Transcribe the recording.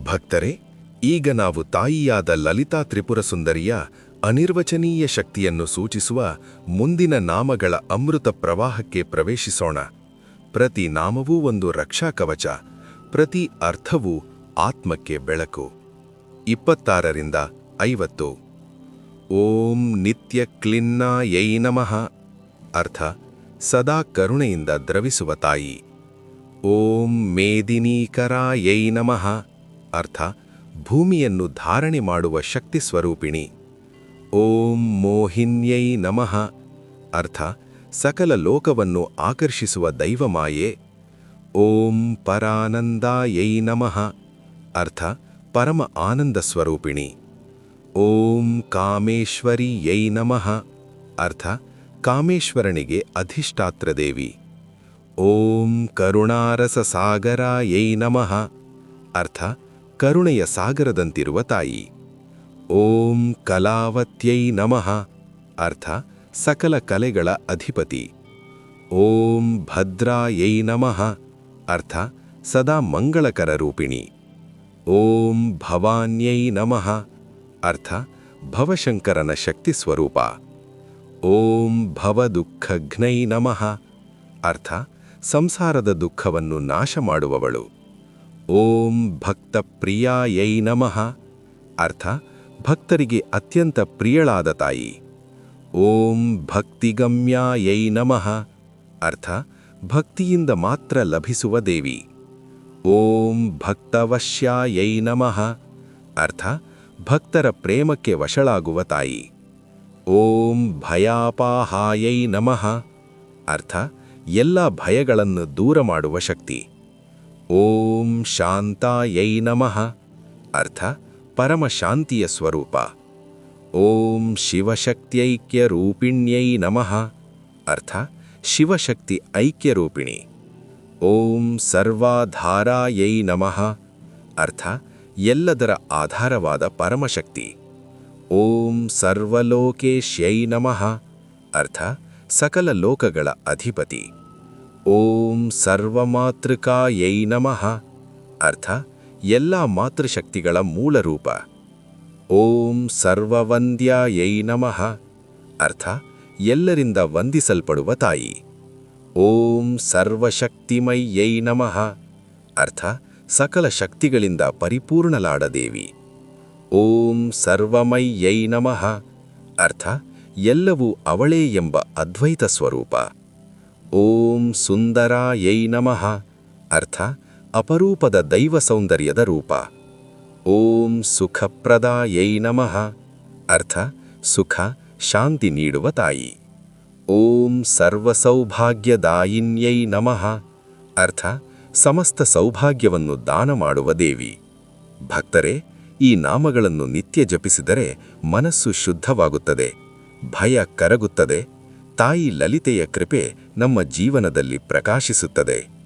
ಭಕ್ತರೇ, ಈಗ ನಾವು ತಾಯಿಯಾದ ಲಲಿತಾ ತ್ರಿಪುರಸುಂದರಿಯ ಅನಿರ್ವಚನೀಯ ಶಕ್ತಿಯನ್ನು ಸೂಚಿಸುವ ಮುಂದಿನ ನಾಮಗಳ ಅಮೃತ ಪ್ರವಾಹಕ್ಕೆ ಪ್ರವೇಶಿಸೋಣ. ಪ್ರತಿ ನಾಮವೂ ಒಂದು ರಕ್ಷಾ ಕವಚ, ಪ್ರತಿ ಅರ್ಥವೂ ಆತ್ಮಕ್ಕೆ ಬೆಳಕು. 26ರಿಂದ 50. ಓಂ ನಿತ್ಯ ಕ್ಲಿನ್ನಾಯೈ ನಮಃ. ಅರ್ಥ: ಸದಾ ಕರುಣೆಯಿಂದ ದ್ರವಿಸುವ ತಾಯಿ. ಓಂ ಮೇದಿನೀಕರಾಯೈ ನಮಃ. ಅರ್ಥ: ಭೂಮಿಯನ್ನು ಧಾರಣೆ ಮಾಡುವ ಶಕ್ತಿ ಸ್ವರೂಪಿಣಿ. ಓಂ ಮೋಹಿನ್ಯೈ ನಮಃ. ಅರ್ಥ: ಸಕಲ ಲೋಕವನ್ನು ಆಕರ್ಷಿಸುವ ದೈವಮಾಯೆ. ಓಂ ಪರಾನಂದಾಯೈ ನಮಃ. ಅರ್ಥ: ಪರಮ ಆನಂದ ಸ್ವರೂಪಿಣಿ. ಓಂ ಕಾಮೇಶ್ವರಿಯೈ ನಮಃ. ಅರ್ಥ: ಕಾಮೇಶ್ವರನಿಗೆ ಅಧಿಷ್ಠಾತ್ರದೇವಿ. ಓಂ ಕರುಣಾರಸ ಸಾಗರಾಯೈ ನಮಃ. ಅರ್ಥ: ಕರುಣೆಯ ಸಾಗರದಂತಿರುವ ತಾಯಿ. ಓಂ ಕಲಾವತ್ಯೈ ನಮಃ. ಅರ್ಥ: ಸಕಲ ಕಲೆಗಳ ಅಧಿಪತಿ. ಓಂ ಭದ್ರಾಯೈ ನಮಃ. ಅರ್ಥ: ಸದಾ ಮಂಗಳಕರ ರೂಪಿಣಿ. ಓಂ ಭವಾನ್ಯೈ ನಮಃ. ಅರ್ಥ: ಭವಶಂಕರನ ಶಕ್ತಿ ಸ್ವರೂಪ. ಓಂ ಭವದುಃಖಘ್ನೈ ನಮಃ. ಅರ್ಥ: ಸಂಸಾರದ ದುಃಖವನ್ನು ನಾಶ ಮಾಡುವವಳು. ಓಂ ಭಕ್ತಪ್ರಿಯಾಯೈ ನಮಃ. ಅರ್ಥ: ಭಕ್ತರಿಗೆ ಅತ್ಯಂತ ಪ್ರಿಯಳಾದ ತಾಯಿ. ಓಂ ಭಕ್ತಿಗಮ್ಯಾಯೈ ನಮಃ. ಅರ್ಥ: ಭಕ್ತಿಯಿಂದ ಮಾತ್ರ ಲಭಿಸುವ ದೇವಿ. ಓಂ ಭಕ್ತವಶ್ಯಾಯೈ ನಮಃ. ಅರ್ಥ: ಭಕ್ತರ ಪ್ರೇಮಕ್ಕೆ ವಶಳಾಗುವ ತಾಯಿ. ಓಂ ಭಯಾಪಾಹಾಯೈ ನಮಃ. ಅರ್ಥ: ಎಲ್ಲ ಭಯಗಳನ್ನು ದೂರ ಮಾಡುವ ಶಕ್ತಿ. ಓಂ ಶಾಂತಾಯೈ ನಮಃ. ಅರ್ಥ: ಪರಮ ಶಾಂತಿಯ ಸ್ವರೂಪ. ಓಂ ಶಿವಶಕ್ತ್ಯೈಕ್ಯ ರೂಪಿಣ್ಯೈ ನಮಃ. ಅರ್ಥ: ಶಿವಶಕ್ತಿ ಐಕ್ಯರೂಪಿಣಿ. ಓಂ ಸರ್ವಾಧಾರಾಯೈ ನಮಃ. ಅರ್ಥ: ಎಲ್ಲದರ ಆಧಾರವಾದ ಪರಮಶಕ್ತಿ. ಓಂ ಸರ್ವಲೋಕೇಶ್ಯೈ ನಮಃ. ಅರ್ಥ: ಸಕಲ ಲೋಕಗಳ ಅಧಿಪತಿ. ಓಂ ಸರ್ವಮಾತೃಕಾಯೈ ನಮಃ. ಅರ್ಥ: ಎಲ್ಲ ಮಾತೃಶಕ್ತಿಗಳ ಮೂಲರೂಪ. ಓಂ ಸರ್ವವಂದ್ಯಾಯೈ ನಮಃ. ಅರ್ಥ: ಎಲ್ಲರಿಂದ ವಂದಿಸಲ್ಪಡುವ ತಾಯಿ. ಓಂ ಸರ್ವಶಕ್ತಿಮಯ್ಯೈ ನಮಃ. ಅರ್ಥ: ಸಕಲ ಶಕ್ತಿಗಳಿಂದ ಪರಿಪೂರ್ಣಳಾದ ದೇವಿ. ಓಂ ಸರ್ವಮಯ್ಯೈ ನಮಃ. ಅರ್ಥ: ಎಲ್ಲವೂ ಅವಳೇ ಎಂಬ ಅದ್ವೈತ ಸ್ವರೂಪ. ಓಂ ಸುಂದರಾಯೈ ನಮಃ. ಅರ್ಥ: ಅಪರೂಪದ ದೈವ ಸೌಂದರ್ಯದ ರೂಪ. ಓಂ ಸುಖಪ್ರದಾಯೈ ನಮಃ. ಅರ್ಥ: ಸುಖ ಶಾಂತಿ ನೀಡುವ ತಾಯಿ. ಓಂ ಸರ್ವಸೌಭಾಗ್ಯದಾಯಿನ್ಯೈ ನಮಃ. ಅರ್ಥ: ಸಮಸ್ತ ಸೌಭಾಗ್ಯವನ್ನು ದಾನ ಮಾಡುವ ದೇವಿ. ಭಕ್ತರೇ, ಈ ನಾಮಗಳನ್ನು ನಿತ್ಯ ಜಪಿಸಿದರೆ ಮನಸ್ಸು ಶುದ್ಧವಾಗುತ್ತದೆ, ಭಯ ಕರಗುತ್ತದೆ, ತಾಯಿ ಲಲಿತೆಯ ಕೃಪೆ ನಮ್ಮ ಜೀವನದಲ್ಲಿ ಪ್ರಕಾಶಿಸುತ್ತದೆ.